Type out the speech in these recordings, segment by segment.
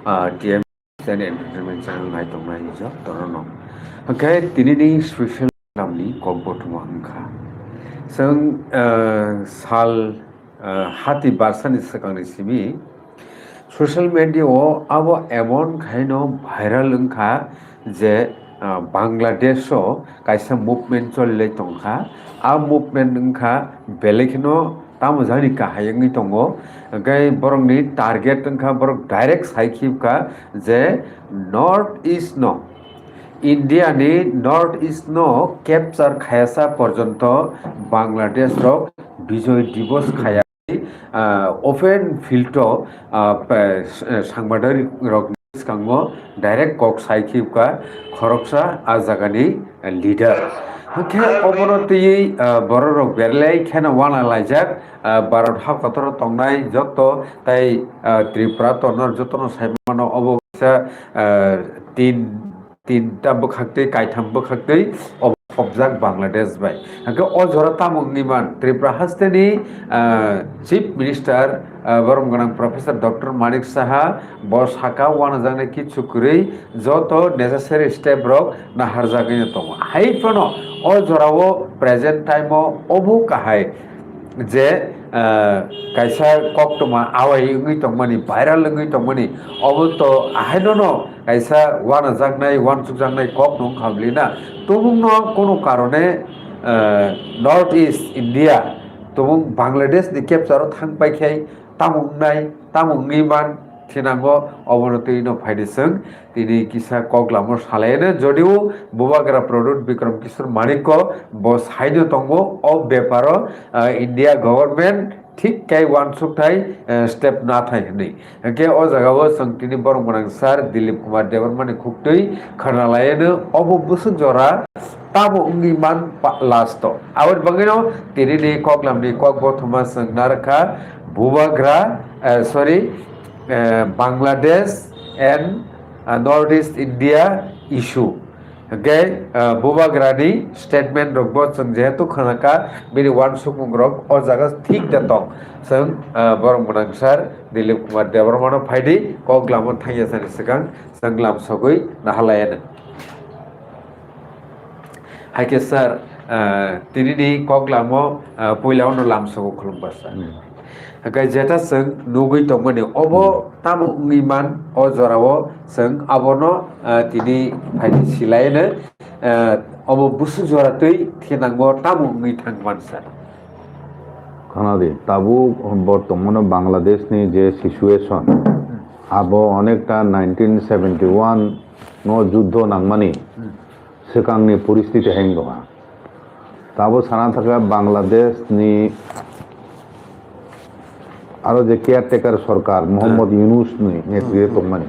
TM Entertainment Channel ngai tongnai jok torono. Hangkai tinini special namni kombotuma hangka. Seng sal hati barsan isakangni simi social media o abo emon khaino viral wngkha je Bangladesh o kaisa movement cholle tongkha a movement wngkha belekino tamo jani kahayangni tongo hingkai borokni target wngkha borok direct saikibka je north east no India ni north east no capture khayasa porjonto Bangladesh rok bijoy divos khaya open field সাংবাদিক rock সিস্কাঙ্গো direct cock সাইকিবকা খরকসা আ জাগানি leader হাকে অবনতি বড় rock বেরলাই খেনা ওয়ানা লাইজাক Bharat হাকতর তংনাই যত তাই ত্রিপুরা তনর যতন সাইমানো অবস্থা তিনটা বখাকতে কাইথাম বখাকতে অবজাক Bangladesh by হাকে অজরা তামুংনি মান ত্রিপুরা হাস্তেনি চিফ মিনিস্টার বরং গণাং প্রফেসর ডক্টর মানিক সাহা বর সাকা ওয়ানা জানে কিছু করেই যত নেসেসারি স্টেপ রক না হারজাগিনে দङ হাইফনো অজরাও প্রেজেন্ট টাইমও অবু কাহাই যে কাইসা কক্টমা আওয়াই ওই তংমানি ভাইরাল ওই তংমানি অবত আহাইনো কাইসা ওয়ান জাগনাই ওয়ান সুক জাগনাই কক নং খাবলি না তবুং ন কোনো কারণে নর্থ ইস্ট ইন্ডিয়া তবুং বাংলাদেশ नि ক্যাপচারও থাংপাইখাই তামুংনাই তামুংনি মান থিনাঙ্গো অবনতি ন ফাইদিসং তিনি কিসা কগলামর সালাইনে যদিও বুবাগ্রা প্রডক্ট বিক্রম কিশোর মানিক বস হাইনো তঙ্গো অ ব্যাপার ইন্ডিয়া গভর্নমেন্ট ঠিক কাই ওয়ান সুকথাই স্টেপ না থাই হনি কে অ জায়গাও সং তিনি বরং গনাং স্যার দিলীপ কুমার দেবরমানি খুকতই খানালাইনে অব বুসুক জরা তাবো উঙ্গি মান লাস্ট আবার বাঙ্গিনো তিনি নি কগলামনি কক বথমা সং নারখা বুবাগ্রা sorry Bangladesh and Northeast India issue. Okay, Bubagrani statement rogbot sung jehetu khanaka bini wan sukung rok o jaga thik datong sung borong monang sar Dilip Kumar Devarmano phaidi kok lamon thangya sani sikang sung lam sogoi nahalayana. Haike sir tini ni kok lamo poilauno lam sogo khulumbasa. Hingkai jeta seng nugui tongmani obo tamungni man o jorao seng abono tini phaidi silaine obo busu joratui thinangbo tamungni thangman sar খানাদি তাবু বর্তমানে বাংলাদেশ নি যে situation আবো অনেকটা 1971 no যুদ্ধ নাংমানি সেকাংনি পরিস্থিতি হেঙ্গা তাবো সানা থাকা বাংলাদেশ নি আরো যে কেয়ারটেকার সরকার মোহাম্মদ ইউনুস নেতৃত্বে তংমানি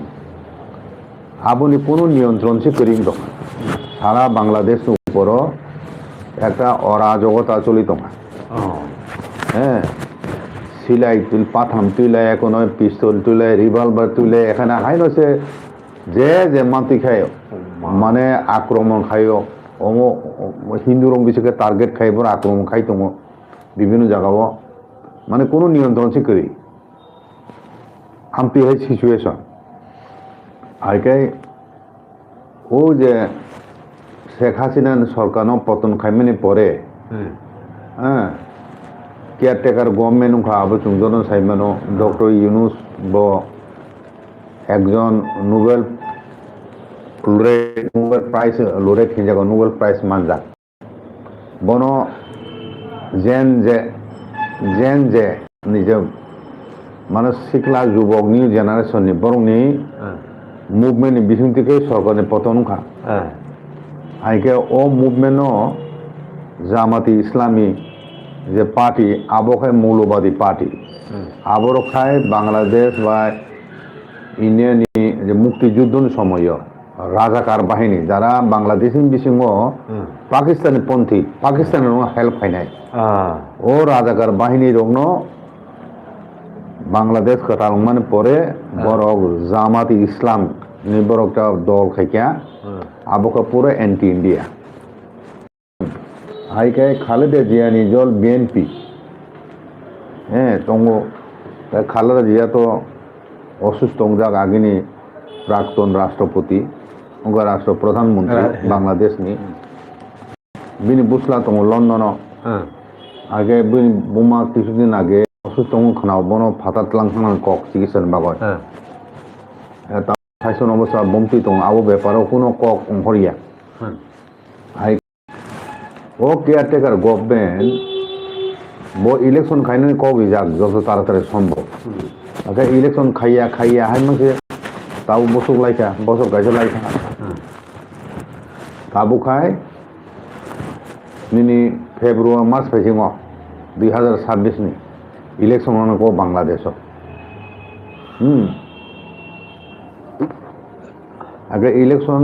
আবনি কোনো নিয়ন্ত্রণ সে করিং দং সারা বাংলাদেশ উপর একটা অরাজকতা চলিত হ্যাঁ সিলাই তুল পাথাম তুলে এখন পিস্তল তুলে রিভলভার তুলে এখানে হাই নছে যে মাতি খায় মানে আক্রমণ খায় হিন্দু রং বিশেষকে টার্গেট খাইব আক্রমণ খাই দङ বিভিন্ন জায়গাও মানে কোনো নিয়ন্ত্রণ সে করি আমতি হয় সিচুয়েশন আইকাই ও যে শেখ হাসিনা সরকার পতন খাইমানি পরে হ্যাঁ কেয়ারটেকার গভর্নমেন্ট উনখা আবো চুংজন সাইমানো ডক্টর ইউনুস ব একজন Nobel prize laureth হিনজাগ Nobel prize মানজাক বনো জেন যে নিজে মানে সিকলা যুবক নিউ জেনারেশন নি বরং নি মুভমেন্ট বিসুংতিকে সরকারের পতন খা আইকে ও মুভমেন্ট জামাতি ইসলামী যে পার্টি আবখায় মৌলবাদী পার্টি আবরখায় বাংলাদেশ বা ইন্ডিয়ানি যে মুক্তিযুদ্ধ সময় রাজাকার বাহিনী যারা বাংলাদেশের বিসিং পাকিস্তানি পন্থী পাকিস্তানের হেল্প হয় নাই ও রাজাকার বাহিনী রগ্ন বাংলাদেশ কাটালমান পরে বরক জামাতি ইসলাম নিবরকটা দল খাইকা আবকা পুরো এন্টি ইন্ডিয়া হাইকাই খালেদা জিয়া নিজল বিএনপি হ্যাঁ তঙ্গ খালেদা জিয়া তো অসুস্থ আগিনি প্রাক্তন রাষ্ট্রপতি রাষ্ট্র প্রধানমন্ত্রী বাংলাদেশনি বিনি বুসলা দङ লন্ডন আগে বিনি বুমা কিছুদিন আগে অসুস্থ খানাव বনো ফাতাত লাंखानां কক চিকিৎসার বাগয় তা সাইসন অবস্থা বমতি দङ আবো ব্যাপারও কোনো কক অংহরিয়া আই ও কেয়ারটেকার গভর্নমেন্ট বো ইলেকশন খাইনাनै কবে যাক যত তাড়াতাড়ি সম্ভব আগে ইলেকশন খাইয়া হাই মাসে তাও বসক লাইকা বসক গাইছে লাইকা তাবো খাই নিনি ফেব্রুয়ারি মার্চ ফাইছিङ 2026 नि ইলেকশন অনকো বাংলাদেশ আগে ইলেকশন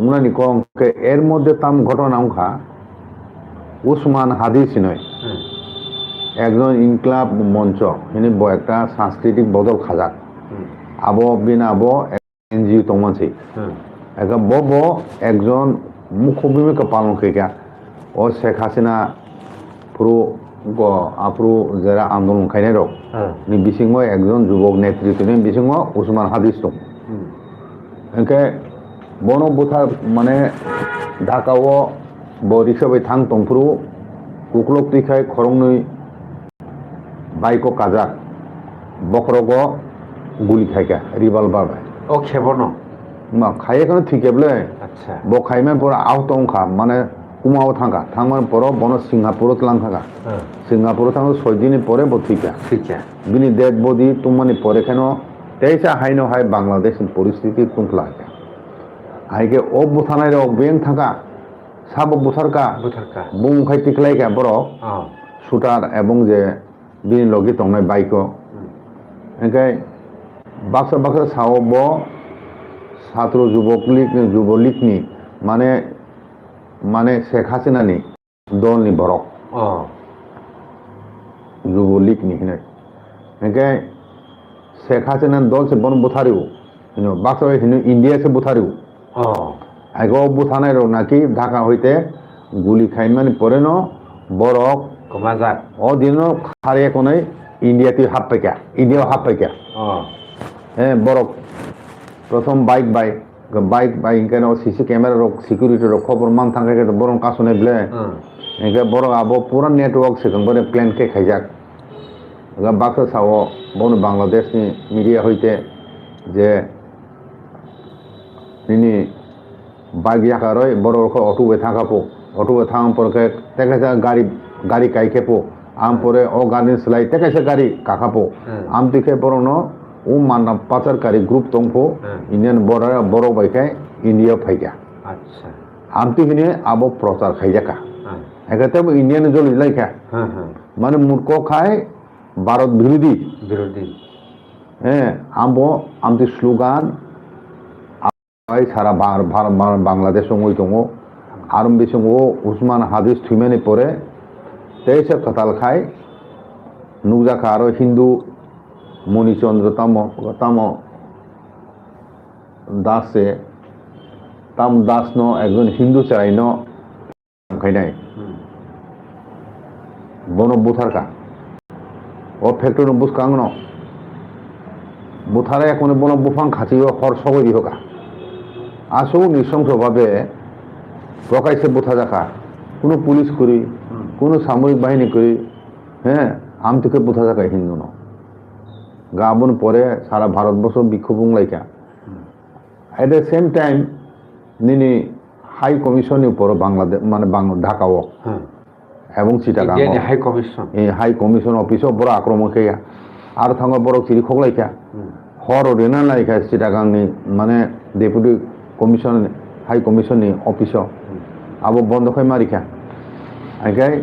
মুনানি কংকে এর মধ্যে তাম ঘটনা অংখা উসমান হাদিস নয় একজন ইনকলাব মঞ্চ ইনি একটা সাংস্কৃতিক বদল খাজাক আবো বিনা আবো এনজিও তংমানসি একা বব একজন মুখ্য ভূমিকা পালন করিকা ও শেখ হাসিনা পুরো আপ্রু যারা আন্দোলন খাইনাই রক নি বিসিংহ একজন যুবক নেতৃত্ব নি বিসিংহ উসমান হাদিস দं একে বন বুথা মানে ঢাকাও ব রিক্সাবাই থাং তংপুরু কুকলক তিখাই খরংनै বাইকো কাজাক বকরগ গুলি খাইকা রিভলভার ও খেবনো মা খাইয়ে কেন ঠিকেবলে আচ্ছা ব খাইমান পর আহত অংখা মানে কুমাও থাকা থাংমান পর বন সিঙ্গাপুরত লাং থাকা সিঙ্গাপুরত থাঙ্গ 6 দিন পরে বথিকা ঠিকা বিনি ডেড বডি তুমানি পরে কেন তেইসা হাইনো হাই বাংলাদেশ পরিস্থিতি তুংলা আইকে ও বুথানাই রক বেং থাকা সাব বুথারকা বুং খাই টিকলাইকা বড় শুটার এবং যে বিনি লগি তংনাই বাইকো একাই বাক্সা বাক্সা সাও ব ছাত্র যুবলীগনি মানে শেখ হাসিনানি দলনি বরক যুবলীগনি হিনে একাই শেখ হাসিনা দল से बन बुथारिव हिनो बाक्सा हिनो इंडिया से बुथारिव आगो बुथानाय रो नाकि ढाका हইতে गुली खाइमानि परे न बरक कमाजाक ओ दिनो खारे कोनै इंडिया ती हापपेका इंडिया हापपेका बरक प्रथम बाइक केन सीसी कैमरा रो सिक्योरिटी रो खबर मान थांगे के बरन कासने ब्ले एके बरक आबो पूरा नेटवर्क से बरे प्लेन के खाइजाक बाक्सा साओ बन बांग्लादेश नि मीडिया हইতে যে নিনি বাইক ইয়াকারই বড় অটো বে থাকাপো অটো বে থাম পরকে তেকাসা গাড়ি কাইকেপো আম পরে ও গাড়ি সলাই তেকাসা গাড়ি কাকাপো আম তিকে বড়নো ও মানা পাচারকারী গ্রুপ তংফো ইন্ডিয়ান বড় বাইকাই ইন্ডিয়া ফাইকা আচ্ছা আম তিনে আবো প্রচার খাইজাকা একাতে ইন্ডিয়ান জলি লাইকা মানে মূর্খ খায় ভারত বিরোধী আমতি স্লোগান সারা বাংলাদেশ দङ আর বেসङ উসমান হাদিস থুইমানি পরে তেইসে কতাল খাই নুকজাখা আর হিন্দু মণিচন্দ্র তাম দাসে তাম দাস ন একজন হিন্দু চাই ন খাইনাই বন বুথারকা ও ফ্যাক্টরি বুসকাং ন বুথারে এখন বন বুফাং খাচিও হর সগরি হোকা আসো নৃশংসভাবে প্রকাশ্যে বুথা দেখা কোনো পুলিশ করি কোনো সামরিক বাহিনী করি আম থেকে বুথা দেখা হিন্দু ন গাবন পরে সারা ভারতবর্ষ বিক্ষোভ Laika at the same time Nini high কমিশনের উপর বাংলাদেশ মানে ঢাকাও এবং চিটাগাং হাই কমিশন অফিসও বড় আক্রমণ খেয়া আর থাঙ্গ বড় চিরি খোলাইকা হর রেনা লাইকা চিটাগাংনি মানে ডেপুটি কমিশন হাই কমিশননি অফিস আবো বন্ধ খাই মারিখা আইকাই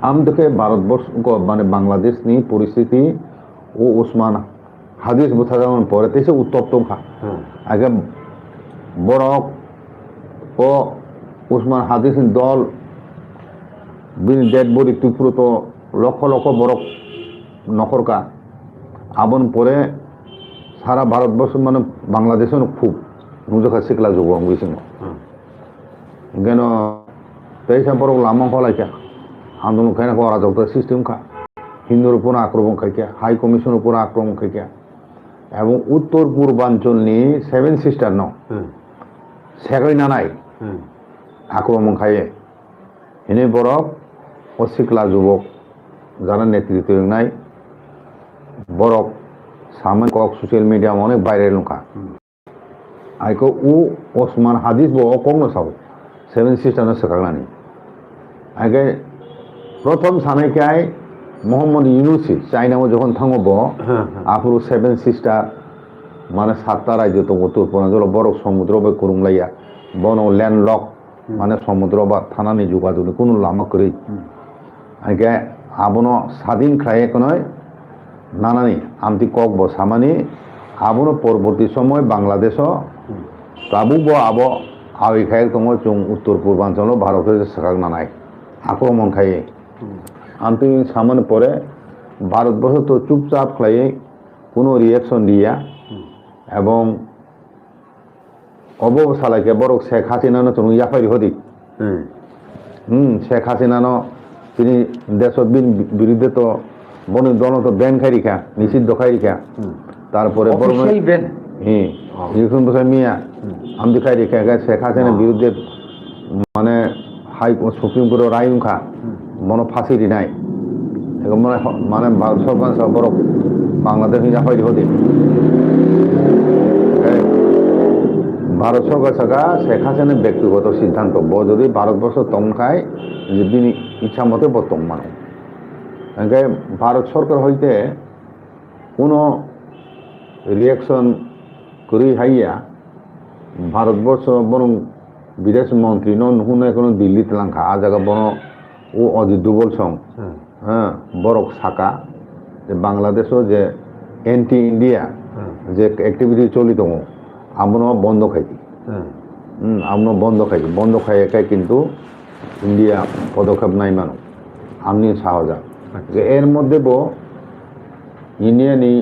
আমদকে ভারতবর্ষ মানে বাংলাদেশনি পরিস্থিতি ও উসমান হাদিস বুথা যাওয়ার পরে তেসে উত্তপ্ত খা আগে বড় ও উসমান হাদিস দল বিন ডেড বডি তুপুরো তো লক্ষ লক্ষ বড় নখরকা আবন পরে সারা ভারতবর্ষ মানে বাংলাদেশের খুব নুজখা শিকলা যুব বুঝিং কেন তেইসা বড় লামা ফলাইকা আন্দোলন খাইনা অরাজকতা সিস্টেম খা হিন্দুর উপর আক্রমণ খাইকা হাই কমিশনের উপর আক্রমণ খাইকা এবং উত্তর পূর্বাঞ্চলনি 7 সিস্টার ন সেগৈ নানাই আক্রমণ খাইয়ে এনে বরফ অশিকলা যুবক যারা নেতৃত্ব নাই বরফ সামনে কক সোশ্যাল মিডিয়া অনেক বাইরে লুকা আইকো উ ওসমান হাদিস বো কংনো সাব 7 সিস্টার সেকাগলানি আগে প্রথম সানাইকাই মোহাম্মদ ইউনুসি চাইনাও যখন থাঙ্গব আফুরু 7 সিস্টার মানে 7টা রাজ্য তো উত্তর পূর্বাঞ্চল বরফ সমুদ্র বে কুরুমলাইয়া বন ল্যান্ডলক মানে সমুদ্র বা থানানি যোগাযোগ কোনো লামা করে আগে আবনো স্বাধীন খাইয়ে নয় নানানি আমতি কক ব সামানি আবনো পরবর্তী সময় বাংলাদেশও তাবু ব আব আবি খাই তোমার চুং উত্তর পূর্বাঞ্চল ভারতের সাকাক নানাই আক্রমণ খাইয়ে আমতি সামান্য পরে ভারতবর্ষ তো চুপচাপ খাইয়ে কোনো রিয়াকশন দিয়া এবং অবসালাইকে বড় শেখ হাসিনানো তুমি ইয়াফারি হদি শেখ হাসিনানো তিনি দেশের বিরুদ্ধে তো বন দল তো ব্যান খাই রেখা নিষিদ্ধ খাই রেখা তারপরে মিয়া আমি খাই রেখা শেখ হাসিনার বিরুদ্ধে মানে হাই সুপ্রিম কোর্টের রায় উখা মনে ফাঁসি দি নাই মানে মানে সরকার বড় বাংলাদেশ ইয়াফারি হদি ভারত সরকার থাকা শেখ হাসিনার ব্যক্তিগত সিদ্ধান্ত যদি ভারতবর্ষ তংখায় যে তিনি ইচ্ছা মতো বর্তমান মানে ভারত সরকার হইতে কোনো রিয়াকশন করি হাইয়া ভারতবর্ষ বরং বিদেশ মন্ত্রী নুন কোনো দিল্লিতে লাঙ্কা আ জায়গা বন ও অজিত ডুবল সং হ্যাঁ বরক সাকা যে বাংলাদেশও যে এন্টি ইন্ডিয়া যে অ্যাক্টিভিটি চলিত আমরা বন্ধ খাইছি আমরা বন্ধ খাই একাই কিন্তু ইন্ডিয়া পদক্ষেপ নাই মানো আমনি সাহজা এর মধ্যে ইন্ডিয়ানি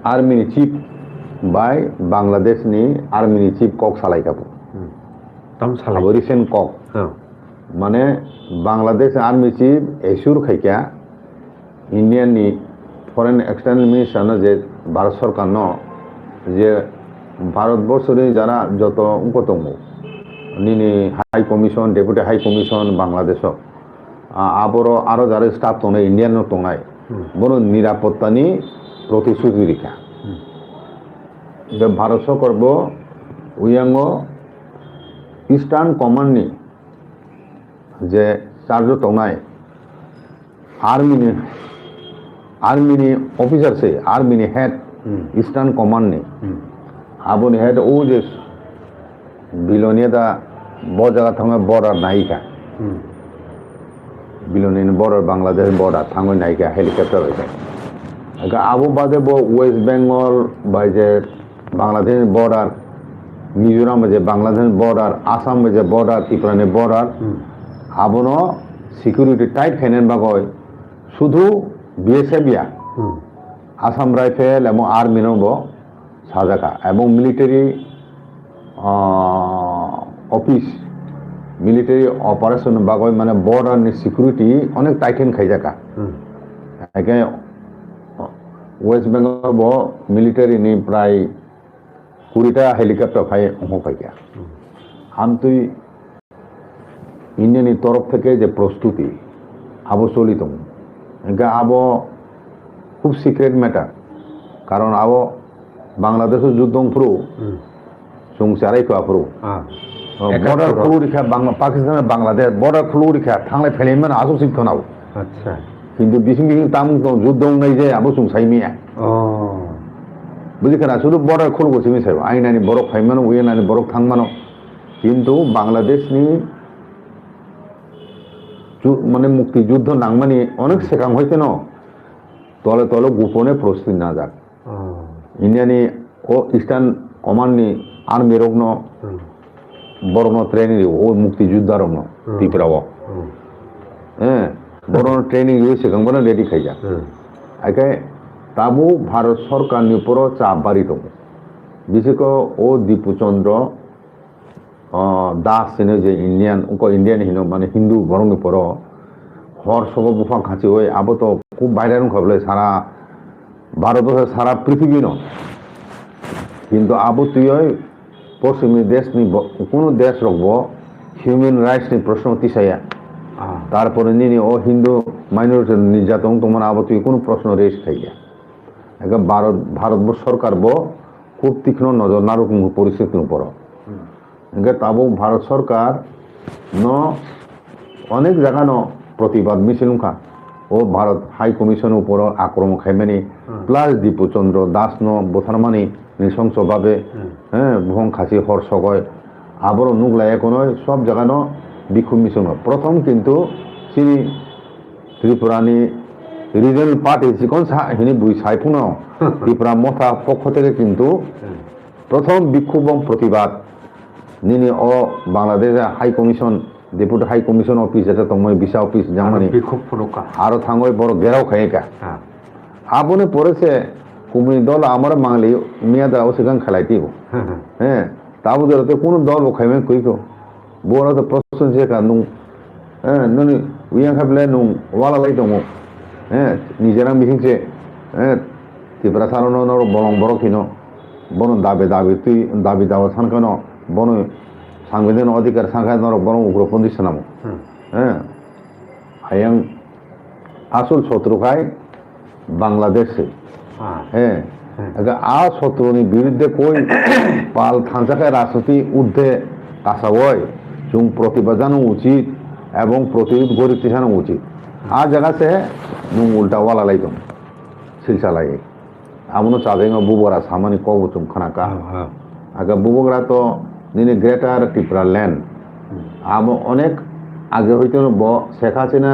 আর্মি চিফ বাই বাংলাদেশনি আর্মি চিফ কক সালাই কাপু রিসেন্ট কক মানে বাংলাদেশ আর্মি চিফ এসুর খাইকা ইন্ডিয়ানি ফরেন এক্সটার্নাল মিনিস্টার যে ভারত সরকার যে ভারতবর্ষের যারা যত উঙ্কতঙ্গ নিনি high commission deputy high commission Bangladesh আবর আরো যারা স্টাফ তংনাই ইন্ডিয়ান তংনাই বড় নিরাপত্তানি প্রতিশ্রুতি রেখা ভারত সরকার উইয়াঙ্গ ইস্টার্ন কমান্ডনি যে চার্জ তংনাই আর্মিনি অফিসার সে আর্মিনি হেড ইস্টার্ন কমান্ডনি আবনি হেড ও যে বিলনিয়া দা ব জায়গা থাকা বর্ডার নায়িকা বিলনিয়া বর্ডার বাংলাদেশ বর্ডার থাঙ্গ নায়িকা হেলিকপ্টার হয়েছে আবু বাদে ওয়েস্ট বেঙ্গল বা যে বাংলাদেশ বর্ডার মিজোরাম যে বাংলাদেশ বর্ডার আসাম যে বর্ডার ত্রিপুরানি বর্ডার আবনো সিকিউরিটি টাইট খাইনেন বাগয় শুধু বিএসএফ ইয়া আসাম রাইফেল এবং আর্মি নব সাজাকা এবং মিলিটারি অফিস মিলিটারি অপারেশন বাগয় মানে বর্ডার সিকিউরিটি অনেক টাইটেন খাই জাকা একে ওয়েস্ট বেঙ্গল মিলিটারি নি প্রায় 20টা হেলিকপ্টার খাই পাইকা আমি ইন্ডিয়ানি তরফ থেকে যে প্রস্তুতি আবো চলিত আবো খুব সিক্রেট ম্যাটার কারণ আবো বাংলাদেশের যুদ্ধ ফুরু সংসারাই ফুরু বর্ডার খুলু রেখা পাকিস্তানের বাংলাদেশ বর্ডার খুলু রেখা থাংলায় ফেলে মানে আসো শিখত নাও আচ্ছা কিন্তু বিশিং তাম যুদ্ধ নাই যে আবো সংসাই মিয়া বুঝি কেনা শুধু বর্ডার খুলু গেছে মিসাই আইনানি বরফ খাইমানো উইনানি বরফ থাংমানো কিন্তু বাংলাদেশনি মানে মুক্তিযুদ্ধ নাংমানি অনেক সেকাম হইতে ন তলে তলে গোপনে প্রস্তুতি না যাক ইন্ডিয়ানি ও ইস্টার্ন কমান্ডনি আর্মি রগ্ন বড় ট্রেনিং ও মুক্তিযোদ্ধার রগ্ন ত্রিপুরা হ্যাঁ বড় ট্রেনিং সেখান রেডি খাই যা একে তাবু ভারত সরকারনি উপর চাপ বাড়ি দো বিশেষ ও দীপুচন্দ্র দাস যে ইন্ডিয়ান হিনো মানে হিন্দু বরং পর হর সব বুফা খাঁচি হয়ে আবো তো খুব বাইরে খাবলে সারা ভারতবর্ষের সারা পৃথিবী ন কিন্তু আবু তুই পশ্চিমী দেশ নি কোনো দেশ রকব হিউম্যান রাইটস নি প্রশ্ন তিসাইয়া তারপরে নিনি ও হিন্দু মাইনরিটি নির্যাতন তোমার আবু তুই কোনো প্রশ্ন রেস খাইয়া একে ভারতবর্ষ সরকার খুব তীক্ষ্ণ নজর নারকম পরিস্থিতির উপর একে তাবো ভারত সরকার অনেক জায়গা প্রতিবাদ মিছিল ও ভারত হাই কমিশনের উপর আক্রমণ খাইমানি প্লাস দীপুচন্দ্র দাস বোথারমানি নৃশংসভাবে হ্যাঁ ভুং খাসি হর্ষকয় আবারও নুগলাই কোনো সব জায়গানো বিক্ষোভ মিছিল প্রথম কিন্তু চিনি ত্রিপুরানি রিজনাল পার্টি চিকন হিনি বুই সাইফুন ত্রিপুরা মথা পক্ষ থেকে কিন্তু প্রথম বিক্ষোভ প্রতিবাদ নিনি ও বাংলাদেশের high commission deputy high commission office যেটা তোমার ভিসা অফিস জামানি বিক্ষোভ ফুলকা আরো থাঙ্গই বড় গেরাও খাইকা আপনি পড়েছে কুমির দল আমার বাঙালি মিয়া দাও সেখান খেলাইতেই হ্যাঁ তাবো ধরতে কোনো দল খাইবেন কইকো বড় তো প্রশ্ন যে নুন হ্যাঁ নুনি উইয়াং খাবলে নুন ওয়ালা দङ হ্যাঁ নিজেরা মিহিংছে হ্যাঁ ত্রিপুরা সারানো বরং বড় কিনো বন দাবি দাওয়া সানখানো বন সাংবিধানিক অধিকার সাংখায় বরং উগ্রপন্থী সানামো হ্যাঁ আয়াং আসল শত্রুখায় বাংলাদেশে হ্যাঁ আ শত্রুনি বিরুদ্ধে কই পাল থানসাখায় রাজনীতি ঊর্ধ্বে কাসাবয় जों प्रतिबाद जानो उचित এবং প্রতিরোধ গড়ে তোলানো উচিত আর জায়গাতে নুন উল্টা ওয়ালা লাইদম সিলসালাই আমনো চাবেঙ্গ বুবরা সামানি কবুচুম খানাকা আগে বুবগরা তো নিনি গ্রেটার ত্রিপুরা ল্যান্ড আম অনেক আগে হইতে শেখ হাসিনা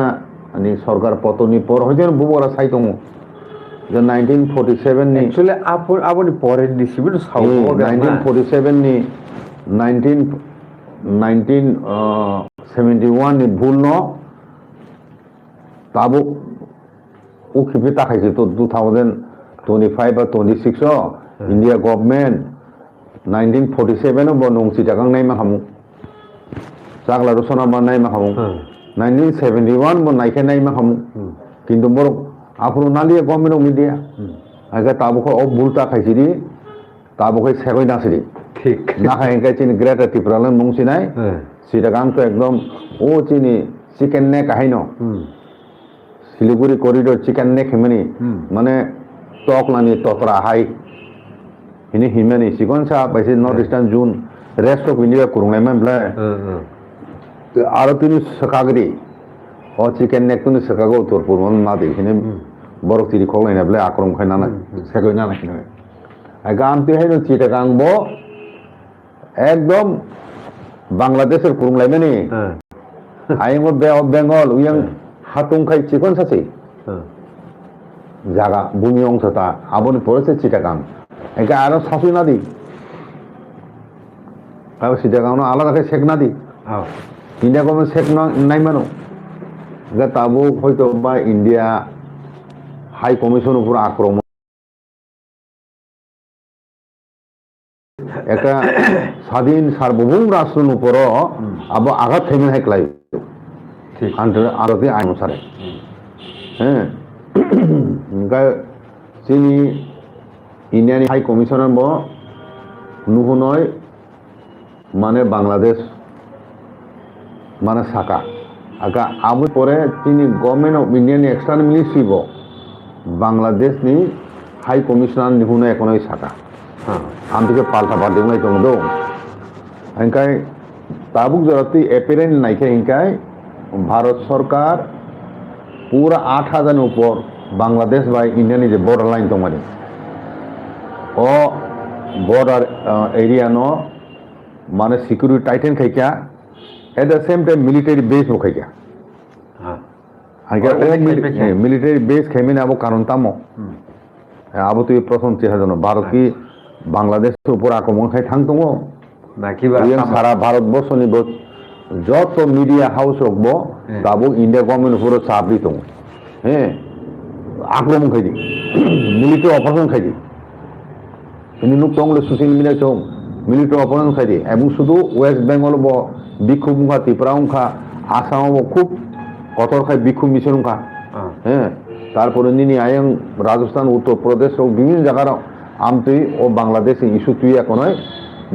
নি সরকার পতনি পর হইতে বুবগরা সাইতম যে 1947 নি एक्चुअली আপনি পরে দিছিবেন 1947 নি 1971 ni भूल न ताबो उखिपे ताखाइसे तो 2025 বা 26 इंडिया गवर्नमेंट 1947 बो नंसि जागां नाय मा हामु जागला रसना बा नाय मा हामु 1971 बो नायखे नाय मा हामु किन्तु बर आफुर नालिया गवर्नमेंट मीडिया आगे ताबो को भूल ताखाइसे ताबो को सेगय नासिरि ঠিক না খাই চিনি গ্রেটার ত্রিপুরালেন মংসি নাই সিটাগাং তো একদম ও চিনি চিকেন নেক আহাইন শিলিগুড়ি করিডোর চিকেন নেক হিমেনি মানে টক নানি ততরা হাই হিনি হিমেনি সিকন সা পাইছে north eastern zone rest of India কুরুংলাই মানब्ला আরো তিনি সকাগরি ও চিকেন নেক তুমি সকাগো উত্তর পূর্ব মাদি হিনি বরক তিরি খলাই নাবলে আক্রম খাইনা না সেগই না নাকি আগাম তে হাইনো চিটাগাং বো একদম বাংলাদেশের কুরুংলাই মানে আইং বে অফ বেঙ্গল উইয়াং হাতুং খাই চিকন সাসি জায়গা ভূমি অংশটা আবনি পড়েছে চিটাগাং একা আরো শাসু না দি কারণ চিটাগাং আলাদা খাই শেখ না দি ইন্ডিয়া গভর্নমেন্ট শেখ নাই মানো তাবো হয়তো বা ইন্ডিয়া হাই কমিশন উপর আক্রমণ একটা স্বাধীন সার্বভৌম রাষ্ট্রের উপর আবার আঘাত থেমে হেকলাই আরতি আইন অনুসারে হ্যাঁ চিনি ইন্ডিয়ান হাই কমিশনার নুহনয় মানে বাংলাদেশ মানে সাকা আগা আবু পরে তিনি government of Indian external ministry Bangladesh নি হাই কমিশনার নিহুনয় এখনই সাকা आमतिके पाल्टा बारदेंनाय दङ दं ओंखाय ताबुक जरती एपेरेन्ट नायखे इंकाय भारत सरकार पूरा 8000 ऊपर बांग्लादेश बाय इंडिया नि जे बॉर्डर लाइन दं माने ओ बॉर्डर एरिया नो माने सिक्योरिटी टाइटन खायका at the same time military base हो खायका मिलिटारी बेस खेमिन आबो कारण तामो आबो तो प्रथम चेहरा भारत की বাংলাদেশের উপর আক্রমণ খাই থাকতো নাকি সারা ভারতবর্ষনি যত মিডিয়া হাউস হকব তাবো ইন্ডিয়া গভর্নমেন্ট উপর চাপ দিত হ্যাঁ আক্রমণ খাই দি মিলিটারি অপারেশন খাই দি ইনি নুক তংলে সোশ্যাল মিডিয়া চং মিলিটারি অপারেশন খাই দি এবং শুধু ওয়েস্ট বেঙ্গল বিক্ষোভ ত্রিপুরা খুব কঠোর খাই বিক্ষোভ মিছিল হ্যাঁ তারপরে নিনি আয়ং রাজস্থান উত্তরপ্রদেশ ও বিভিন্ন জায়গার আমতুই ও বাংলাদেশ ইস্যু তুই এখন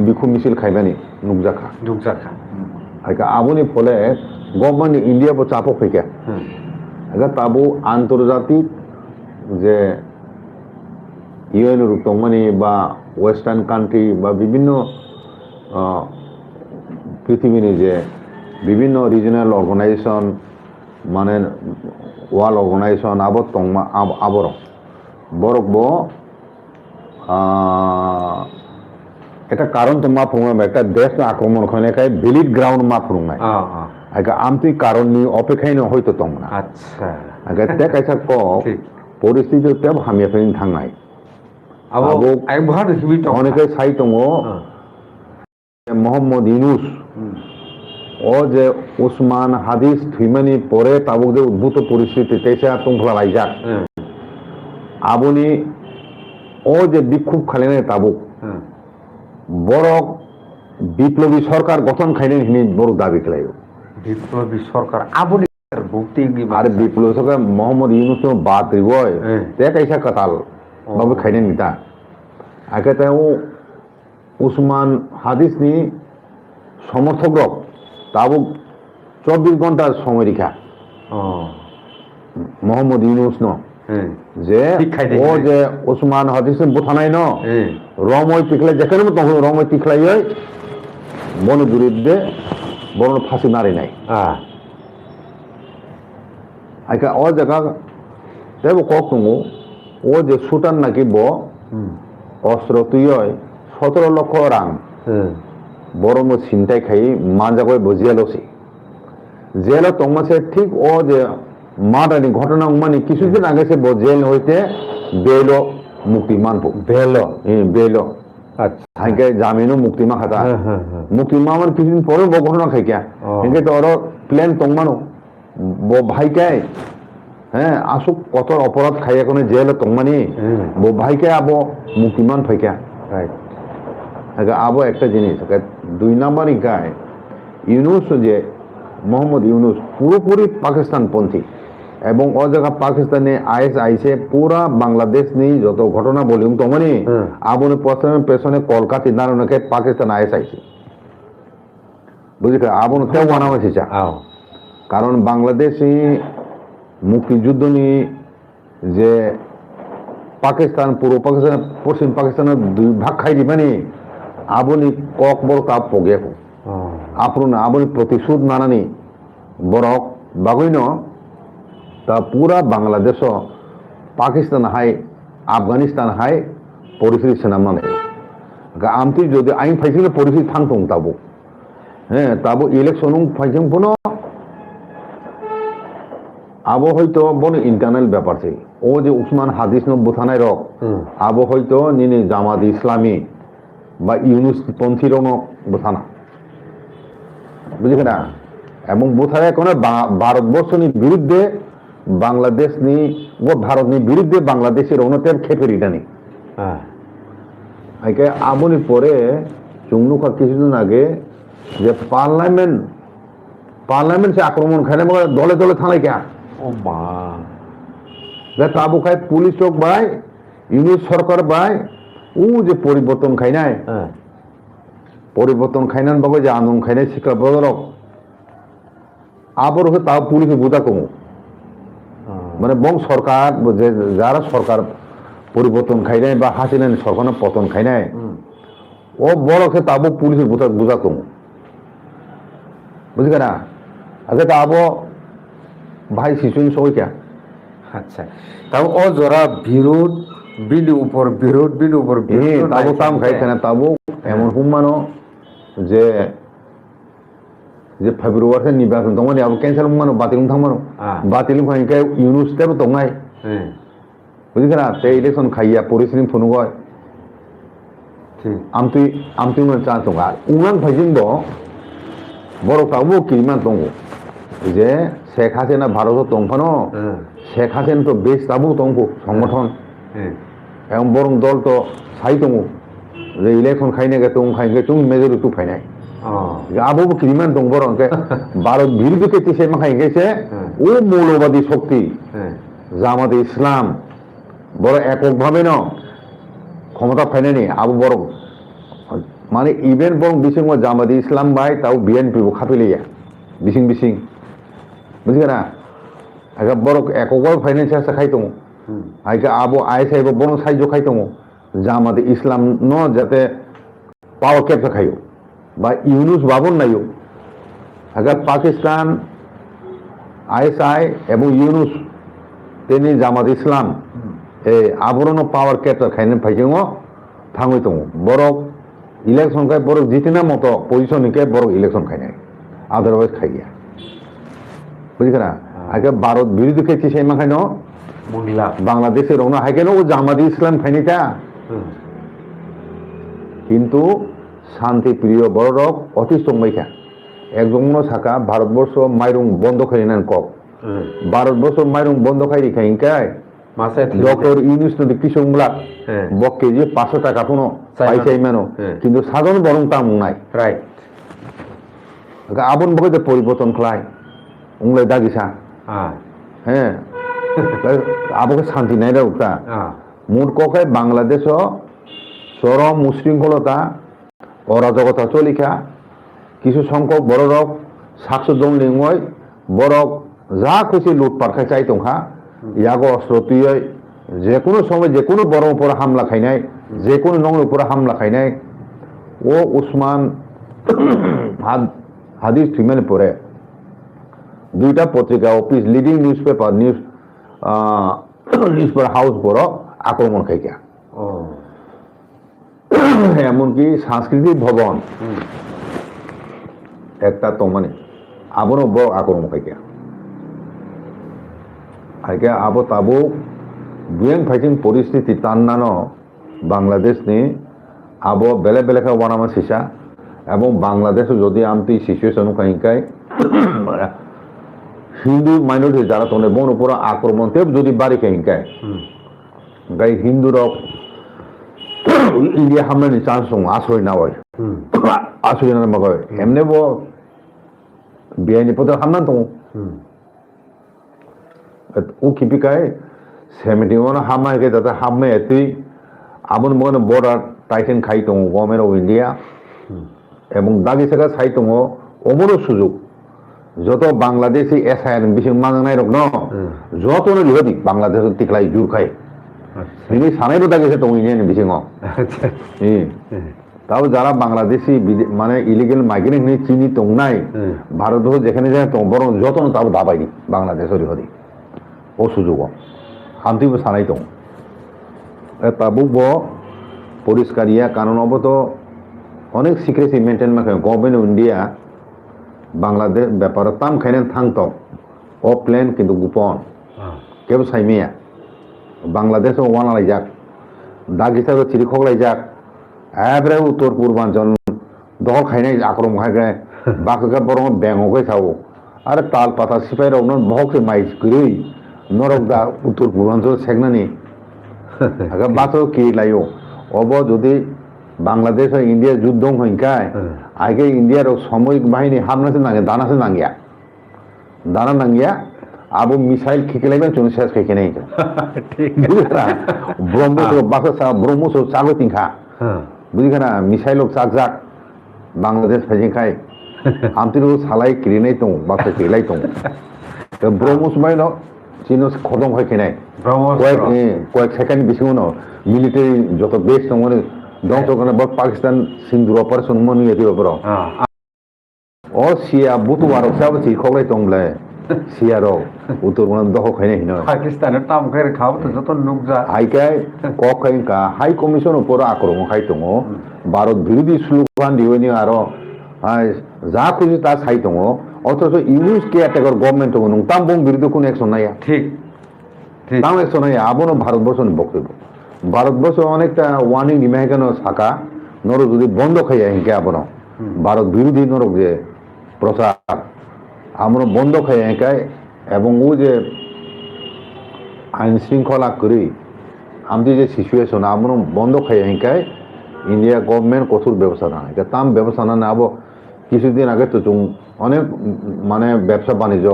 বিক্ষোভ মিছিল খাইবানি নুকজাখা নুকজাখা আইকা আবুনি ফলে গভর্নমেন্ট ইন্ডিয়া বো চাপক ফেকে আইকা তাবো আন্তর্জাতিক যে ইউএন রুতমানি বা ওয়েস্টার্ন কান্ট্রি বা বিভিন্ন পৃথিবীর যে বিভিন্ন রিজনাল অর্গানাইজেশন মানে ওয়ার্ল্ড অর্গানাইজেশন আবর তংমা আবর বরক বো এটা কারণ তো মা ফুংনাম একটা দেশ আক্রমণ খানে খাই ভ্যালিড গ্রাউন্ড মা ফুংনাই আইকা আমতুই কারণ নি অপেক্ষায় হয়তো তংনা আচ্ছা আইকা তে কাইসা ক পরিস্থিতি তেব হামিয়া ফেন থাংনাই আবো আই বহার হিবি তো অনেকে সাই দङ মোহাম্মদ ইউনুস ও যে উসমান হাদিস থুইমানি পরে তাবুক যে উদ্ভূত পরিস্থিতি তেসা তুংফলা লাইজাক আবুনি ও যে বিক্ষোভ খালেনে তাবুক বড় বিপ্লবী সরকার গঠন খাইনে হিনি বড় দাবি খেলাইব বিপ্লবী সরকার আবুনি বুকটিংনি আর বিপ্লবী সরকার মোহাম্মদ ইউনুস বাদ রিবয় তে কাইসা কাতাল বাবু খাইনে নিতা আগে তাও উসমান হাদিস নি সমর্থক রক তাবুক 24 ঘন্টার সময় রেখা মোহাম্মদ ইউনুস ন যে ও যে উসমান হাদিস বুথানাই ন রময় টিকলে যেখানে তখন রময় টিকলাই হয় বন বিরুদ্ধে বন ফাঁসি নারী নাই আইকা ও জায়গা তেব কক দङ ও যে সুটান নাকি ব অস্ত্র তুই 17 লক্ষ রাং বড় মো চিন্তাই খাই মানজাগয় বজিয়ালসি জেল তংমাসে ঠিক ও যে মাদানি ঘটনা মানে কিছুদিন আগে সে জেল হইতে বেল মুক্তি মানবো বেল আচ্ছা হাইকে জামিনও মুক্তি মা খাতা মুক্তি মা মানে কিছুদিন পরে ব ঘটনা খাইকা হেঁকে তো ওর প্ল্যান তংমানো ব ভাইকাই হ্যাঁ আসুক কত অপরাধ খাইয়া কোনে জেল তংমানি ব ভাইকে আবো মুক্তিমান ফাইকা আবো একটা জিনিস 2 নাম্বার গায় ইউনুস যে মোহাম্মদ ইউনুস পুরোপুরি পাকিস্তানপন্থী এবং ও জায়গা পাকিস্তানে আইএস আইসে পুরা বাংলাদেশ নিয়ে যত ঘটনা বলিম তো মানে আবনে প্রথমে পেছনে কলকাতা নারনকে পাকিস্তান আইএস আইসে বুঝলি আবন তেও বানামাছি চা কারণ বাংলাদেশি মুক্তিযুদ্ধ নিয়ে যে পাকিস্তান পূর্ব পাকিস্তান পশ্চিম পাকিস্তানের 2 ভাগ খাই দিবানি আবনি কক বড় কাপ পগে আপন আবনি প্রতিশোধ নানানি বরক বাগৈন তা পুরা বাংলাদেশ পাকিস্তান হাই আফগানিস্তান হাই পরিস্থিতি সেনাম মানে আমতি যদি আইন ফাইছিল পরিস্থিতি থাংতং তাবো হ্যাঁ তাবো ইলেকশন ফাইছিং পুন আবো হয়তো বড় ইন্টারনাল ব্যাপার ছে ও যে উসমান হাদিস ন বুথানাই রক আবো হয়তো নিনি জামাত ইসলামী বা ইউনুস পন্থীর বুথানা বুঝলি না এবং বুথায় কোনো ভারতবর্ষের বিরুদ্ধে বাংলাদেশ নি ও ভারত নি বিরুদ্ধে বাংলাদেশের অনতের খেপে রিটানি আইকে আবনি পরে চুংনুকা কিছুদিন আগে যে পার্লামেন্ট সে আক্রমণ খাই দলে দলে থানায় কে ও মা তাবু খাই পুলিশ হোক ভাই ইউনুস সরকার ভাই ও যে পরিবর্তন খাই নাই পরিবর্তন খাইনান বাবু যে আন্দোলন খাইনাই শিক্ষা বদলক আবার হয়ে তাও পুলিশে বুঝা কমু মানে বং সরকার যে যারা সরকার পরিবর্তন খাই নাই বা হাসিনানি সরকার পতন খাই নাই ও বড় হয়ে তাবো পুলিশে বুঝা কমু বুঝলি না আগে তা আবো ভাই শিশুনি সবাই কে আচ্ছা তাও ও জরা বিরোধ বিল উপর বিরোধ তাবো তাম খাইছে না তাবো এমন হুমানো যে যে ফেব্রুয়ারি নির্বাচন তখন আবো ক্যান্সেল হুমানো বাতিল থামানো বাতিল খাইকে ইউনুস তেব তংনাই বুঝলি না তে ইলেকশন খাইয়া পরিস্থিতি ফনুগয় আমতুই মানে চা তঙ্গা উনান ফাইজিং দ বড় তাবো কিমান তঙ্গো যে শেখ হাসিনা ভারত তংফানো শেখ হাসিনা তো বেশ তাবো তংফো সংগঠন এবং বরং দল তো সাই তঙ্গো যে ইলেকশন খাইনে গে তুম খাইগে তুম মেজরিটি ফাইনাই আবো কিমান দং বরং ভারত বিরোধী ক্ষেত্রে সে মাখাই গেছে ও মৌলবাদী শক্তি জামাতে ইসলাম বড় এককভাবে ন ক্ষমতা ফাইনানি আবু বড় মানে ইভেন বরং বিসিং জামাতে ইসলাম বাই তাও বিএনপি খাপিলিয়া বিসিং বিসিং বুঝলি না আগে বড় এককভাবে ফাইন্যান্সিয়াল খাই দङ আগে আবু আইসাইব বড় সাহায্য খাই দङ জামাতে ইসলাম ন যাতে পাওয়ার ক্যাপচার খাইও বা ইউনুস বাবন নাইও আগে পাকিস্তান আইএসআই এবং ইউনুস তিনি জামাত ইসলাম এই আবরণ পাওয়ার ক্যাপচার খাইনে ফাইজङ থাङै दङ বরক ইলেকশন খাই বরক জিতিনা মতো পজিশন নিকে বরক ইলেকশন খাইনাই আদারওয়াইজ খাইয়া বুঝলি না আগে ভারত বিরোধী খেয়েছি সেই মাখাই ন মহিলা বাংলাদেশের রওনা হাইকে ও জামাত ইসলাম খাইনিটা কিন্তু শান্তিপ্রিয় বড় রক অতি সংবাইখা একজন থাকা ভারতবর্ষ মাইরুং বন্ধ খাই নেন কক ভারতবর্ষ মাইরুং বন্ধ খাই রেখা ইনকাই ডক্টর ইউনুস নদী কৃষকমূলা বক কেজি 500 টাকা কোনো পাইছাই মানো কিন্তু সাধারণ বরং তাম নাই রাইট আবন বকে পরিবর্তন খাই উংলাই দাগিসা হ্যাঁ আবকে শান্তি নাই রে উক্তা মোট ককাই বাংলাদেশ চরম উশৃঙ্খলতা অরাজকতা চলিখা কিছু সংখ্যক বড় রক সাকসু দং লিঙ্গই বরক যা খুশি লুটপাট খাই চাই দংখা ইয়াগো অস্ত্র তুই যে কোনো সময় যে কোনো বড় উপর হামলা খাইনাই যে কোনো নংর উপর হামলা খাইনাই ও উসমান হাদিস থিমেন পরে দুইটা পত্রিকা office leading news paper house বড় আক্রমণ খাইকা এমনকি সাংস্কৃতিক ভবন একটা তো মানে আবনো বড় আক্রমণ খাইকা আগে আবো তাবো বুয়েন ফাইটিং পরিস্থিতি টান্নানো বাংলাদেশ নি আবো বেলে বেলে ওয়ানামা সিসা এবং বাংলাদেশে যদি আমতি সিচুয়েশন কাহিকাই হিন্দু মাইনরিটি যারা তোনে বোন উপর আক্রমণ তেব যদি বাড়ি কাহিকাই গাই হিন্দু রক ইন্ডিয়া হামলানি চান্স দङ আসই না হয় আসই না মাগয় এমনে বো বিআইনি পদে হামলা দङ ও কিপিকায় 71 হামা কে দাদা হামে এতি আবন মন বর্ডার টাইটেন খাই দङ গভর্নমেন্ট অফ ইন্ডিয়া এবং দাগিসাকা সাই দङ অমর সুযোগ যত বাংলাদেশি এসআইআর বিসিং মাংনাই রক ন যতনো লিহদি বাংলাদেশ টিকলাই জুর খাই তিনি সানাইরো দাগিসা দङ ইনি বিসিং তাও যারা বাংলাদেশি মানে ইলিগেল মাইগ্রেন্ট নিয়ে চিনি দংনাই ভারত যেখানে যায় বরং যতনো তাও দাবাই বাংলাদেশের লিহদি ও সুযোগ হামতিবো সানাই দङ তাবুক পরিষ্কার ইয়া কারণ অবত অনেক সিক্রেসি মেনটেন মাখে গভর্নমেন্ট অফ ইন্ডিয়া বাংলাদেশ ব্যাপার তাম খাইনে থাংত ও প্লেন কিন্তু গোপন কেউ সাইমিয়া বাংলাদেশও ওয়ানালাই যাক দাগ হিসাবে চিরিখলাই যাক এবারে উত্তর পূর্বাঞ্চল দখল খাইনাই আক্রমণ খাইগে বাকি বরং ব্যাংকে থাকো আর তাল পাতা সিপাই রক বহকে মাইজ গৈ নরক দা উত্তর পূর্বাঞ্চল সেগনানি আগে বাতো কি লাইও অব যদি বাংলাদেশ ইন্ডিয়া যুদ্ধ হইকায় আগে ইন্ডিয়ার সামরিক বাহিনী হামনাছে নাগে দানাছে নাঙ্গিয়া দানা নাঙ্গিয়া আবু মিসাইল খিকেলাইবেন চুন শেষ খেকে নেই ঠিক ব্রহ্মপুত্র বাসা ব্রহ্মপুত্র চাগো তিনখা বুঝি না মিসাইল চাক যাক বাংলাদেশ ফাইজিং খাই আমতির সালাই কিরিনাই দङ বাসা কিলাই দङ ব্রহ্মপুত্র বাইন চিনো খদম হয় কেনাই কয়েক সেকেন্ড বেশি মিলিটারি যত বেশ দङ ধ্বংস করে পাকিস্তান সিন্ধুর অপারেশন মনিয়ে দিব বড় ও সিয়া বুতু আরো সাব চি খলাই দংলে সিয়া রো উত্তর দখল খাইনে হিনো পাকিস্তানের তাম খাই খাও তো যত লোক যা হাইকাই কখাইকা হাই কমিশন উপর আক্রমণ খাই দङ ভারত বিরোধী স্লোগান দিওনি আরো যা খুঁজি তা চাই দङ অথচ ইউনিস কেয়ারটেকার গভর্নমেন্ট দङ নং তাম বং বিরুদ্ধে কোনো অ্যাকশন নাই ঠিক তাম অ্যাকশন নাই আবনো ভারতবর্ষ বক্তব্য ভারতবর্ষ অনেকটা ওয়ার্নিং নিমাহিকানো শাখা নরক যদি বন্ধ খাই হিংকে আবনো ভারত বিরোধী নরক যে প্রচার আমরা বন্ধ খাই হিংকায় এবং ও যে আইন শৃঙ্খলা করি আমি যে সিচুয়েশন আমরা বন্ধ খাই হিংকায় ইন্ডিয়া গভর্নমেন্ট কঠোর ব্যবস্থা না এটা তাম ব্যবস্থা না আবো কিছুদিন আগে তো অনেক মানে ব্যবসা বাণিজ্য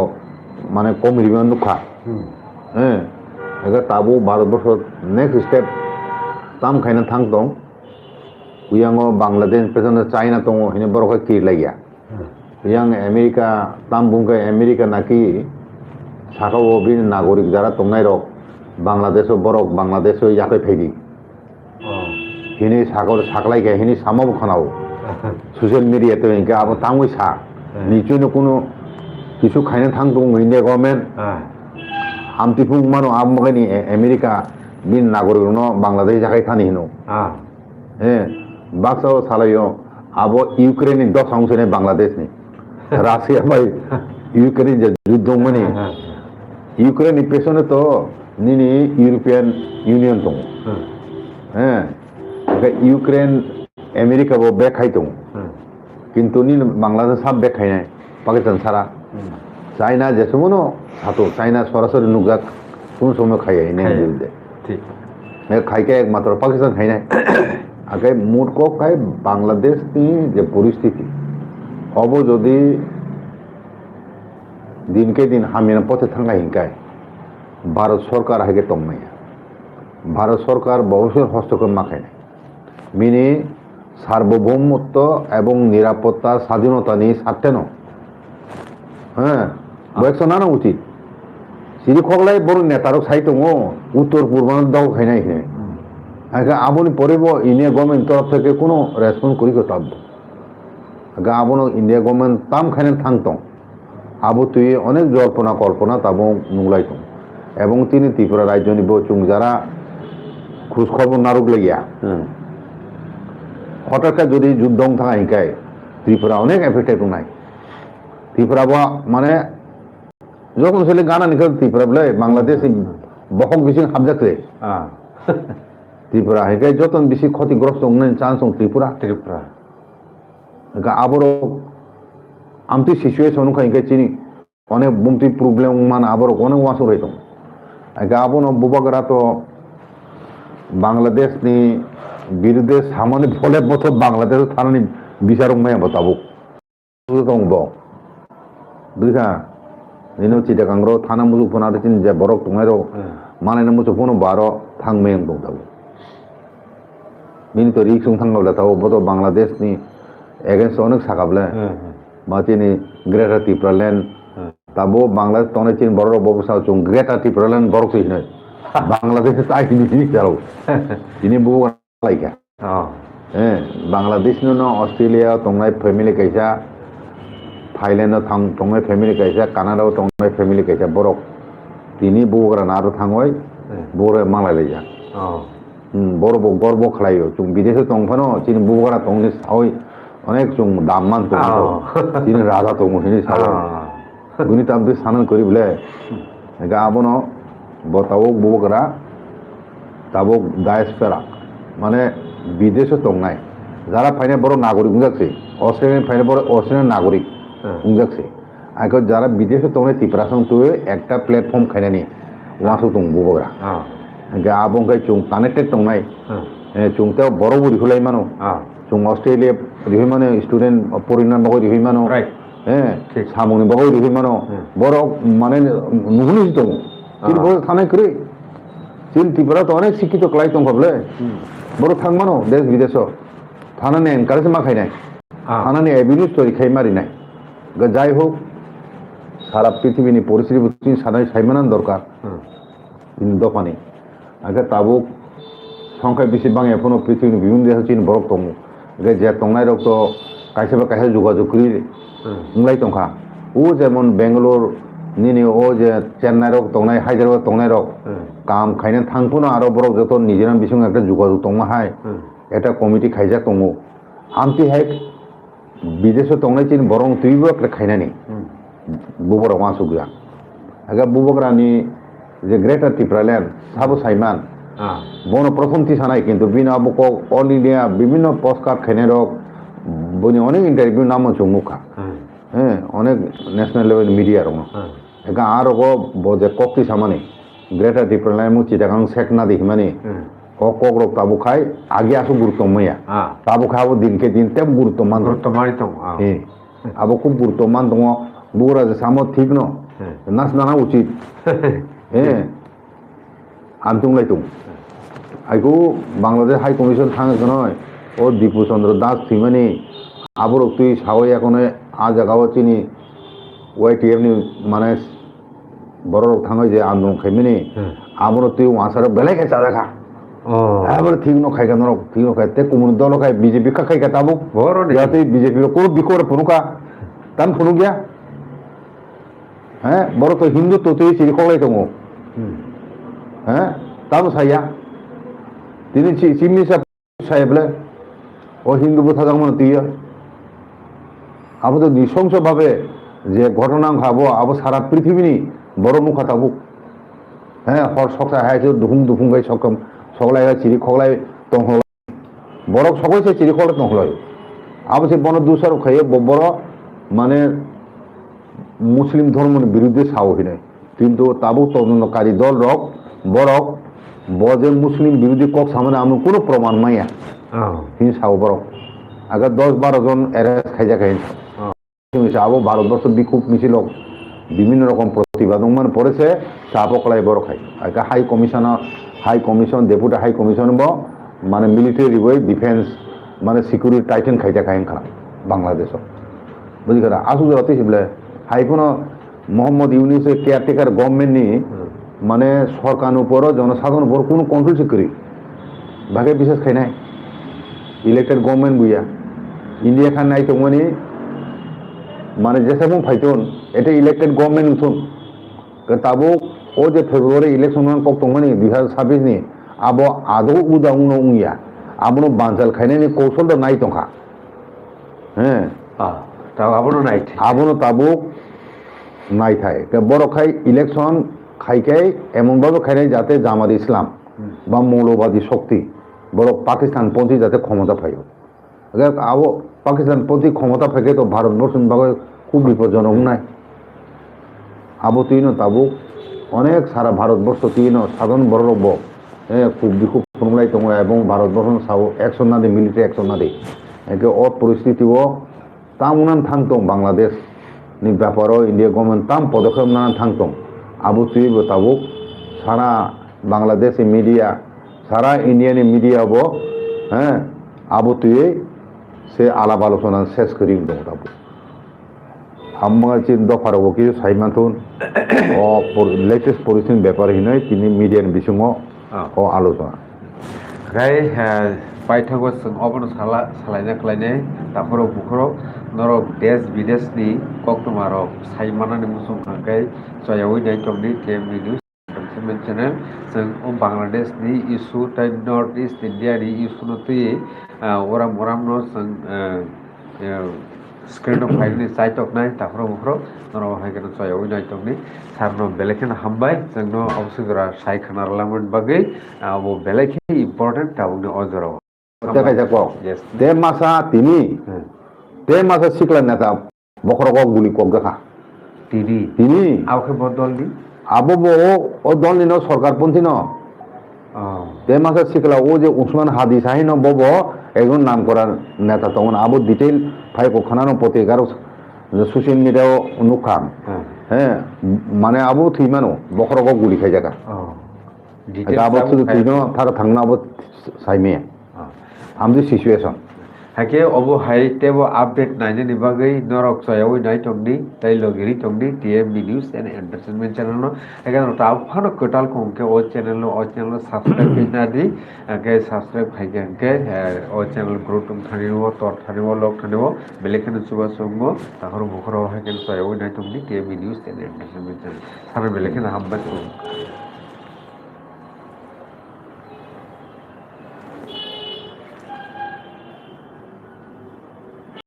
মানে কম রিমান্ড খা হ্যাঁ Aga tabu Bharatboroh next step tam khaina thang tong uyango Bangladesh pesan China tong hine borok ki lagya yang Amerika tam bungkai Amerika naki sakao bin nagorik jara tongnai rok Bangladesh borok Bangladesh yakai phaidi hini sakao saklai ke hini samabo khanao social media te inka abo tangoi sa nichu no kuno kisu khaina thang tong India government amtipung mano amgani Amerika bin nagorik no Bangladesh yakai thani hino bakso salayo abo Ukraine dos angse ne Bangladesh ni Russia ভাই Ukraine যে যুদ্ধ মানে Ukraine পেছনে তো নিনি European union তো হ্যাঁ Ukraine America বো back খাইতো কিন্তু নিন বাংলাদেশ সব ব্যাক খাই নাই পাকিস্তান ছাড়া চাইনা যে সমনো সাতো চাইনা সরাসরি নুকজাক কোন সময় খাই নাই বিরুদ্ধে ঠিক খাইকে একমাত্র পাকিস্তান খাই নাই আগে মূর্খ খাই বাংলাদেশ নি যে পরিস্থিতি অব যদি দিনকে দিন হামিনা পথে থাঙ্গা হিংকায় ভারত সরকার হাগে তংমাইয়া ভারত সরকার বহুশের হস্তক্ষেপ মাখায় নাই মিনি সার্বভৌমত্ব এবং নিরাপত্তা স্বাধীনতা নিয়ে স্বার্থে ন হ্যাঁ বয়সা নানা উচিত সিরি খগলাই বড় নেতারক সাইতং উত্তর পূর্বাঞ্চল দাও খাই নাই আবনি পরিব ইন্ডিয়া গভর্নমেন্ট তরফ থেকে কোনো রেসপন্স করি করতে আবনো ইন্ডিয়া গভর্নমেন্ট তাম খাইনে থাংতং আবু তুই অনেক জল্পনা কল্পনা তাবো নুংলাইতং এবং তিনি ত্রিপুরা রাজ্য নিব চুং যারা খোঁজ খবর নারুক লাগিয়া হঠাৎ যদি যুদ্ধ থাকা হিংকায় ত্রিপুরা অনেক এফেক্টেড নাই ত্রিপুরা মানে যখন ছেলে গানা নিখেল ত্রিপুরা বলে বাংলাদেশ বহক বেশি হাবজাকরে ত্রিপুরা হিংকায় যত বেশি ক্ষতিগ্রস্ত চান্স ত্রিপুরা ত্রিপুরা আবারও আমতি সিচুয়েশন খাইকে চিনি অনেক বুমতি প্রবলেম মানে আবারও অনেক ওয়াসো রইত আবনো বুবাগরা তো বাংলাদেশ নি বিরুদ্ধে সামনে ফলে বছর বাংলাদেশ থানানি বিচারক মেয়ে বতাবো বুঝা নিনো চিটাগাংর থানা মুজুক ফোনাতে চিন যে বরক তোমারও মানে মুজু ফোন বারো থাং মেয়ে দংতাবো মিনি তো রিক্স থাঙ্গাবলে তাও বতো বাংলাদেশ নি এগেন্স্ট অনেক সাকাবলে বা চিনি গ্রেটার ত্রিপুরা ল্যান্ড তাবো বাংলাদেশ তনে চিন বড় ব্যবসা চুং গ্রেটার ত্রিপুরা ল্যান্ড বড় চিন বাংলাদেশে তাই জিনিস চালাও তিনি বহু লাইকা হ্যাঁ বাংলাদেশ নো অস্ট্রেলিয়া তংনাই ফ্যামিলি কাইসা থাইল্যান্ড থাং তংনাই ফ্যামিলি কাইসা কানাডাও তংনাই ফ্যামিলি কাইসা বড় তিনি বহুরা নারো থাঙ্গয় বড় মালাই লাইজা বড় গর্ব খালাইও চুং বিদেশে তংফানো চিনি বহুরা তংনি সাওই অনেক চুং দামমান তো তিনি রাজা তো হিনি সাও গুনি তামতে সানন করি বলে আবনো বতাবক বুবকরা তাবক ডায়াসপোরা মানে বিদেশে তংনাই যারা ফাইনে বড় নাগরিক উংজাকছে অস্ট্রেলিয়ান ফাইনে বড় অস্ট্রেলিয়ান নাগরিক উংজাকছে আগে যারা বিদেশে তংনাই ত্রিপুরা সং তো একটা প্ল্যাটফর্ম খাইনানি ওয়াসো তং বুবকরা আবংকাই চুং কানেক্টেড তংনাই চুংতেও বড় বুড়ি হলাই মানো চুং অস্ট্রেলিয়া রিহি মানে স্টুডেন্ট পরিণাম বগৈ রিহি মানো হ্যাঁ সামনি বগৈ রিহি মানো বড় মানে নুহুনি দং চিন বড় থানায় করে চিন ত্রিপুরা তো অনেক শিক্ষিত ক্লাই দং ভাবলে বড় থাং মানো দেশ বিদেশ থানানে এনকারেজ মা খাই নাই থানানে এভিনিউজ তৈরি খাই মারি নাই যাই হোক সারা পৃথিবীনি পরিস্থিতি চিন সাধারণ সাইমানান দরকার তিন দফানি আগে তাবুক সংখ্যা বেশি বাং এখনো পৃথিবীর বিভিন্ন দেশ চিন বরক দङ যে তংনাই রক তো কাইসে বা কাইসে যোগাযোগ করি উংলাই তংখা ও যেমন বেঙ্গালোর নিনি ও যে চেন্নাই রক তংনাই হায়দ্রাবাদ তংনাই রক কাম খাইনে থাংফুনো আরো বরক যত নিজেরা বিসং একটা যোগাযোগ তংমা হাই একটা কমিটি খাইজা দङ আমতি হাই বিদেশে তংনাই চিন বরং তুইবো একটা খাইনানি বুবরা ওয়াসু গয়া আগে বুবকরানি যে গ্রেটার ত্রিপুরা ল্যান্ড সাবো সাইমান বন প্রথম তিসানাই কিন্তু বিনা আবুক অল ইন্ডিয়া বিভিন্ন পোস্টকার্ড খেনে রক বনি অনেক ইন্টারভিউ নাম হচ্ছে মুখা হ্যাঁ অনেক ন্যাশনাল লেভেল মিডিয়া রঙ একা আর যে কক্তি সামানে গ্রেটার ত্রিপুরা ল্যান্ড চিটাগাং শেখ না দেখি মানে কক রক তাবু খাই আগে আসো গুরুত্ব মাইয়া তাবু খাবো দিনকে দিন তেম গুরুত্ব মান হ্যাঁ আবো খুব গুরুত্ব মান দङ বুড়া যে সামত ঠিক ন নাচ নানা উচিত হ্যাঁ আনতুংলাইতুং iQOO Bangladesh high commission Than নয় ও দীপু চন্দ্র দাস থিমানি আবরক তুই সাওয়াই এখন আ জায়গাও চিনি ওয়াইটিএফ নি মানে বড় থাঙে যে আন্দোলন খাইমিনি আবরক তুই ওয়াসার বেলাইকে চা দেখা এবার ঠিক ন খাইকা নরক ঠিক ন খাইতে কুমুর দল খাই বিজেপি খাইকা তাবো বড় যাতে বিজেপি কোনো বিকোর ফুনুকা তান ফুনু গিয়া হ্যাঁ বড় তো হিন্দু তো তুই চিনি খলাই দङ হ্যাঁ তাও সাইয়া তিনি চিফ মিনিস্টার সাহেবলে ও হিন্দু প্রথা মানে তুই আবো তো নৃশংসভাবে যে ঘটনা খাবো আবো সারা পৃথিবীনি বড় মুখা থাকুক হ্যাঁ হর সকাল হ্যাঁ দুহুম দুহুম গাই সকম সকলাই চিরি খগলাই টংহল বড় সকল সে চিরি খগলাই টংহলাই আবো সে বন দুসার খাইয়ে বড় মানে মুসলিম ধর্মের বিরুদ্ধে সাহসী নাই কিন্তু তাবু তদন্তকারী দল রক বরক বজে মুসলিম বিরোধী কক সামনে আমি কোনো প্রমাণ মাইয়া তিনি সাহু বরক আগে 10-12 জন অ্যারেস্ট খাইজা খাই আবো ভারতবর্ষ বিক্ষোভ মিছিল বিভিন্ন রকম প্রতিবাদ মানে পড়েছে চাপকলাই বড় খাই আগে high commission deputy high commission মানে মিলিটারি ওয়ে ডিফেন্স মানে সিকিউরিটি টাইটেন খাইজা খাই খারাপ বাংলাদেশত বুঝি খারা আসু যাতে সেগুলো হাইকোনো মোহাম্মদ ইউনিসের কেয়ারটেকার গভর্নমেন্টনি মানে সরকার উপর জনসাধারণ উপর কোনো কন্ট্রোল করি ভাগে বিশেষ খাই নাই ইলেক্টেড গভর্নমেন্ট বুইয়া ইন্ডিয়া খান নাই তো মানে যেসব ফাইতন এটা ইলেক্টেড গভর্নমেন্ট উঠুন তাবো ও যে ফেব্রুয়ারি ইলেকশন কক তো 2026 নি আবো আদৌ উদা উইয়া আবনো বাঞ্চাল খাইনাইনি কৌশল তো নাই তখা হ্যাঁ তাও আবনো নাই আবনো তাবো নাই থাই বড় খাই ইলেকশন খাইকাই এমনভাবে খাইনাই যাতে জামাত ইসলাম বা মৌলবাদী শক্তি বড় পাকিস্তানপন্থী যাতে ক্ষমতা পাইব আবো পাকিস্তানপন্থী ক্ষমতা ফেকে তো ভারতবর্ষ ভাগে খুব বিপজ্জনক নাই আবো তুই তাবো অনেক সারা ভারতবর্ষ তুই সাধারণ বড় রব খুব বিক্ষোভ ফুংলাই দङ এবং ভারতবর্ষ সাও একশন না দে মিলিটারি একশন না দে একে অ পরিস্থিতি ও তাম উনান থাংতং বাংলাদেশ नि ব্যাপারও ইন্ডিয়া গভর্নমেন্ট তাম পদক্ষেপ নানান থাংতং আবো তুই তাবো সারা বাংলাদেশ মিডিয়া সারা ইন্ডিয়ানি মিডিয়া বো হ্যাঁ আবো তুই সে আলাপ আলোচনা শেষ করি দङ তাবো আমরা চিন দফারবো কি সাইমান্থন ও লেটেস্ট পরিস্থিতির ব্যাপারে হিনয় তিনি মিডিয়ার বিসঙ্গ ও আলোচনা গাই পাইথাগো जों अबनो सालायना खालायनाय दाखरो बुखरो नरक देश विदेशनि कक्टमारक साइमानानि मुसुंखांखाय जयावै नायटंनि टिएमबि निउज एन्टारटेनमेन्ट चेनेल जों बांलादेशनि इस्यु ताइ नर्थ इस्ट इन्डियानि इस्युनो तुइ ओराम ओरामनो जों स्क्रिनआव फाइलनि साइटकनाय दाखरो बुखरो नरक हायगोन जयावै नायटंनि सारनो बेलेखेन हामबाय जोंनो अबसुगरा साइ खानारलामोन बागै अब बेलेखे इम्पर्टेन्ट टाउननि अजराव দেখাই যাক দে মাসা তিনি দে মাসা শিখলা নেতা বখরক গুলি কক দেখা তিনি আবকে বদল নি আবো ও দল নি সরকারপন্থী ন দে মাসা শিখলা ও যে উসমান হাদি সাহি ন বব একজন নাম করার নেতা তখন আবো ডিটেইল ফাই কখানানো পত্রিকার সোশ্যাল মিডিয়াও নুখাম হ্যাঁ মানে আবো থিমানো বখরক গুলি খাই জায়গা আবো থিনো তারা থাংনা আবো সাইমে আমদি সিচুয়েশন हाके अब हाय टेबो अपडेट नायनि बागै नरक जयावै नायटंनि ताइलगिरि टंनि TMB news and entertainment channel नो एगानो ताव फानो कटाल कोंके ओ चैनल सब्सक्राइब किनादि के सब्सक्राइब हायके के ओ चैनल ग्रो टं थानिवो तर थानिवो लग थानिवो बेलेखन सुबा संगो ताहर बुखरो हायके जयावै नायटंनि TMB news and entertainment channel सारा बेलेखन हामबाय